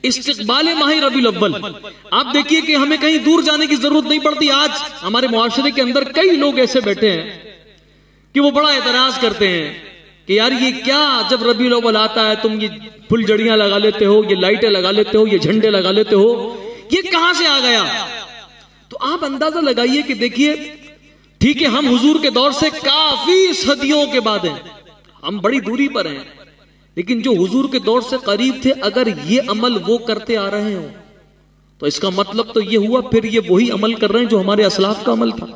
इस्तिकबाल माह रबीउल अव्वल। आप देखिए कि हमें कहीं दूर जाने की जरूरत नहीं पड़ती। आज हमारे मुआशरे के अंदर कई लोग ऐसे बैठे हैं कि वो बड़ा एतराज करते हैं कि यार ये क्या, जब रबीउल अव्वल आता है तुम ये फुलझड़ियां लगा लेते हो, ये लाइटें लगा लेते हो, ये झंडे लगा लेते हो, ये कहां से आ गया? तो आप अंदाजा लगाइए कि देखिए, ठीक है हम हुजूर के दौर से काफी सदियों के बाद हैं, हम बड़ी दूरी पर हैं, लेकिन जो हुजूर के दौर से करीब थे अगर ये अमल वो करते आ रहे हो तो इसका मतलब तो ये हुआ फिर ये वही अमल कर रहे हैं जो हमारे असलाफ का अमल था।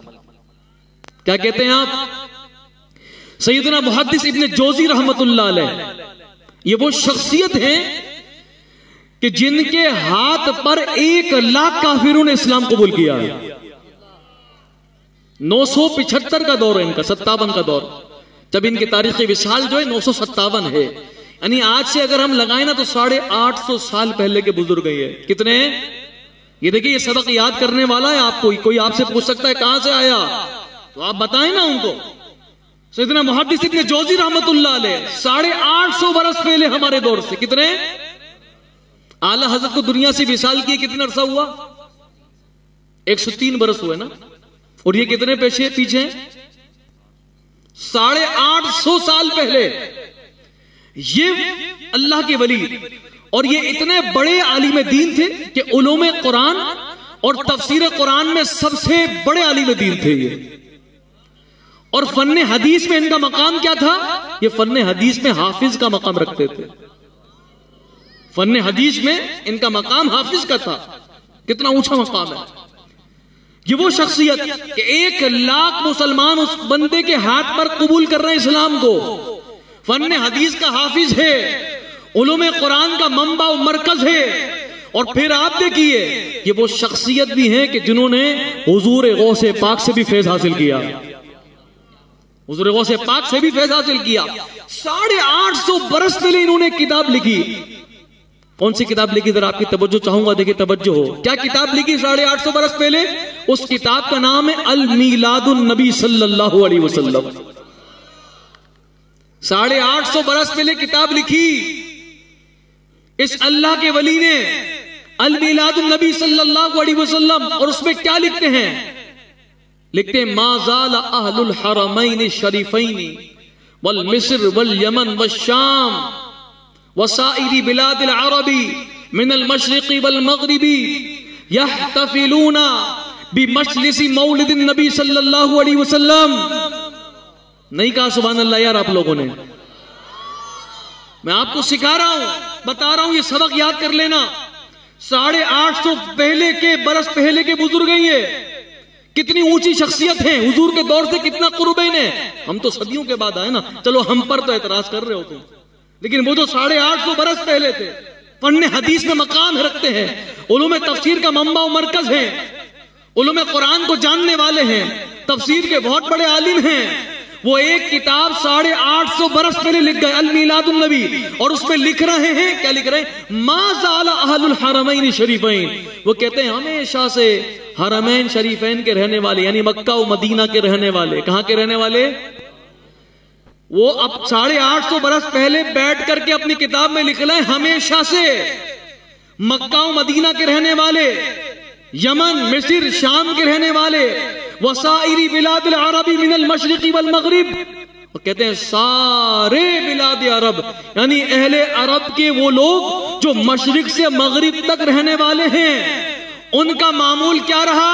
क्या कहते हैं आप? सैयदना मुहद्दिस इब्न जोजी रहमतुल्लाह अलैह, ये वो शख्सियत हैं कि जिनके हाथ पर 1 लाख काफिरों ने इस्लाम कबूल किया है। 975 का दौर है इनका, 57 का दौर, जब इनकी तारीख विसाल जो है 957 है, यानी आज से अगर हम लगाए ना तो 850 साल पहले के बुजुर्ग है। कितने? ये देखिए, ये सबक याद करने वाला है आपको। कोई आपसे पूछ सकता है कहां से आया, तो आप बताएं ना उनको। सैयदना मुहद्दिस इब्न जोजी रहमतुल्लाह अलैह 850 बरस पहले हमारे दौर से, कितने? आला हजरत को दुनिया से विसाल किए कितना अरसा हुआ? 103 बरस हुए ना। और ये कितने पीछे 850 साल पहले ये अल्लाह के वली, और ये इतने बड़े आलिम दीन थे कि उलूम कुरान और तफसीर कुरान में सबसे बड़े आलिम दीन थे ये। और फन्ने हदीस में इनका मकाम क्या था? ये फन्ने हदीस में हाफिज का मकाम रखते थे। फन्ने हदीस में इनका मकाम हाफिज का था। कितना ऊंचा मकाम है। ये वो शख्सियत कि 1 लाख मुसलमान उस बंदे के हाथ पर कबूल कर रहे हैं इस्लाम को। फन्ने हदीस का हाफिज है, उलूम कुरान का मंबा और मरकज है। और फिर आप देखिए, ये वो शख्सियत भी है कि जिन्होंने हुजूर गौसे पाक से भी फैज हासिल किया। हुजूर गौसे पाक से भी फैज हासिल किया। 850 बरस पहले इन्होंने किताब लिखी। कौन सी किताब लिखी? जरा आपकी तवज्जो चाहूंगा, देखिए तवज्जो हो। क्या किताब लिखी 850 बरस पहले? उस किताब का नाम है अल मीलादुन नबी सल्लल्लाहु अलैहि वसल्लम। 850 बरस पहले किताब लिखी इस अल्लाह के वली ने, अल मीलादुन नबी सल्लल्लाहु अलैहि वसल्लम। और उसमें क्या लिखते हैं? लिखते हैं माज़ाल अहलुल हरमैन शरीफैन वल मिस्र वल यमन वल शाम वसाइरी बिलादिल अरबी मिनल मशरिक़ी वल मग़रिबी यहतफिलूना बिमजलिसी मौलिदिन नबी सल्लल्लाहु अलैहि वसल्लम। नहीं कहा सुभान अल्लाह यार आप लोगों ने? मैं आपको सिखा रहा हूं, बता रहा हूं, ये सबक याद कर लेना। 850 पहले के बरस पहले के बुजुर्ग हैं ये। कितनी ऊंची शख्सियत है, हुजूर के दौर से कितना कुर्बैन है। हम तो सदियों के बाद आए ना, चलो हम पर तो एतराज कर रहे हो तुम, लेकिन वो तो 850 बरस पहले थे। पढ़ने हदीस में मकाम रखते हैं, उलूम तफसीर का मंबा और मरकज है, उलूम कुरान को जानने वाले हैं, तफसीर के बहुत बड़े आलिम हैं। वो एक किताब 850 बरस पहले लिख गए, अल मीलादुन नबी। और उसमें लिख रहे हैं, क्या लिख रहे हैं? मा ज़ाला अहलुल हरमैन शरीफैन। वो कहते हैं हमेशा से हरमैन शरीफैन के रहने वाले, यानी मक्का और मदीना के रहने वाले। कहां के रहने वाले? वो अब 850 बरस पहले बैठ करके अपनी किताब में लिख रहे हैं हमेशा से मक्का और मदीना के रहने वाले, यमन मिस्र शाम के रहने वाले, वसाइरी बिलादिल अरबी मिनल मशरिक़ी वल मग़रिब। वो कहते हैं सारे बिलाद अरब, यानी अहले अरब के वो लोग जो मशरिक से मगरिब तक रहने वाले हैं, उनका मामूल क्या रहा?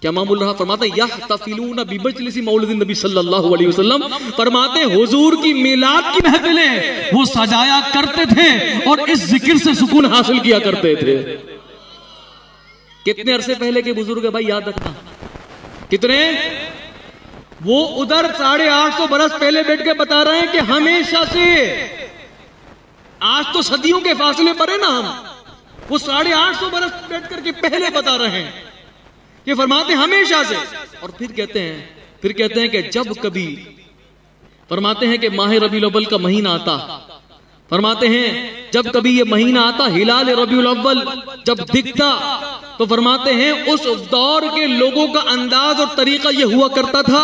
क्या मामूल रहा? फरमाते हैं यहतफिलूना बिमजलिसी मौलिदिन नबी सल्लल्लाहु अलैहि वसल्लम। फरमाते हैं हुजूर की मिलाद की महफिलें वो सजाया करते थे और इस जिक्र से सुकून हासिल किया करते थे। कितने अरसे पहले के बुजुर्ग है भाई, याद रखना। कितने? वो उधर 850 बरस पहले बैठ के बता रहे हैं कि हमेशा से, आज तो सदियों के फासले पर है ना हम, वो 850 बरस बैठ करके पहले बता रहे हैं कि फरमाते हमेशा से। और फिर कहते हैं कि जब कभी, फरमाते हैं कि माह रबीउल अव्वल का महीना आता, फरमाते हैं जब कभी ये महीना आता, हिलाल रबीउल अव्वल जब दिखता, तो फरमाते हैं उस दौर के लोगों का अंदाज और तरीका यह हुआ करता था,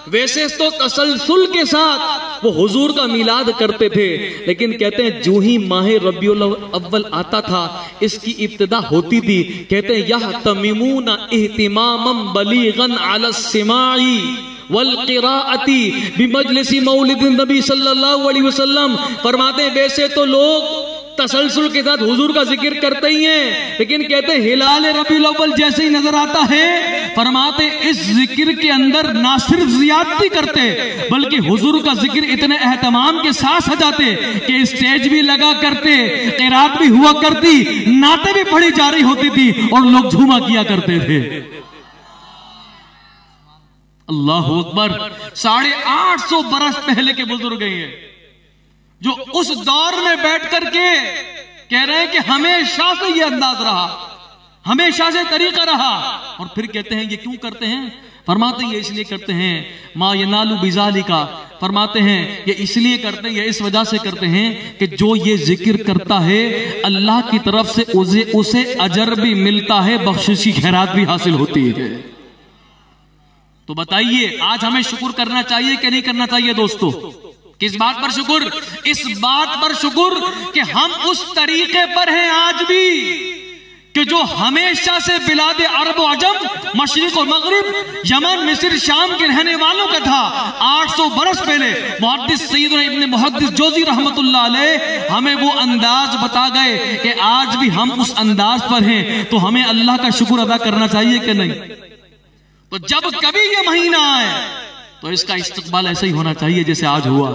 वैसे तो तसलसल के साथ वो हुजूर का मिलाद करते थे। लेकिन कहते हैं जो ही माह रबीउल अव्वल आता था, इसकी इब्तिदा होती थी, कहते हैं यह तमीमूना इहतिमामम बलीगन अला सिमाई वल क़िराअती बिमजलिसी मौलिदिन नबी सल्लल्लाहु अलैहि वसल्लम। फरमाते हैं वैसे तो लोग तसलसल के साथ हुजूर का जिक्र करते ही हैं, लेकिन कहते हैं हिलाल रबीउल अव्वल जैसे ही नजर आता है, फरमाते इस जिक्र के अंदर ना सिर्फ ज़ियादती करते बल्कि हुजूर का जिक्र इतने एहतमाम के साथ सजाते कि स्टेज भी लगा करते, क़िरात भी हुआ करती, नाते भी पढ़ी जा रही होती थी और लोग झूमा किया करते थे। अल्लाह अकबर। 850 बरस पहले के बुजुर्ग हैं जो उस दौर में बैठ करके कह रहे हैं कि हमेशा से ये अंदाज रहा, हमेशा से तरीका रहा। और फिर कहते हैं ये क्यों करते हैं? फरमाते हैं ये इसलिए करते हैं मा यनालु बिज़ालिका, फरमाते हैं ये इसलिए करते हैं, ये इस वजह से करते हैं कि जो ये जिक्र करता है अल्लाह की तरफ से उसे अजर भी मिलता है, बख्शिश की खैरात भी हासिल होती है। तो बताइए आज हमें शुक्र करना चाहिए कि नहीं करना चाहिए दोस्तों? किस बात पर शुक्र? इस बात पर शुक्र कि हम उस तरीके पर हैं आज भी कि जो हमेशा से बिलाद अरब व अजम, मशरिक और मगरिब, यमन, मिस्र, शाम के रहने वालों का था। 800 बरस पहले मुहद्दिस सैयदना इब्न मुहद्दिस जोज़ी रहमतुल्लाह अलैह हमें वो अंदाज बता गए कि आज भी हम उस अंदाज पर हैं। तो हमें अल्लाह का शुक्र अदा करना चाहिए कि नहीं? तो जब कभी ये महीना आए तो इसका इस्तकबाल ऐसा ही होना चाहिए जैसे आज हुआ।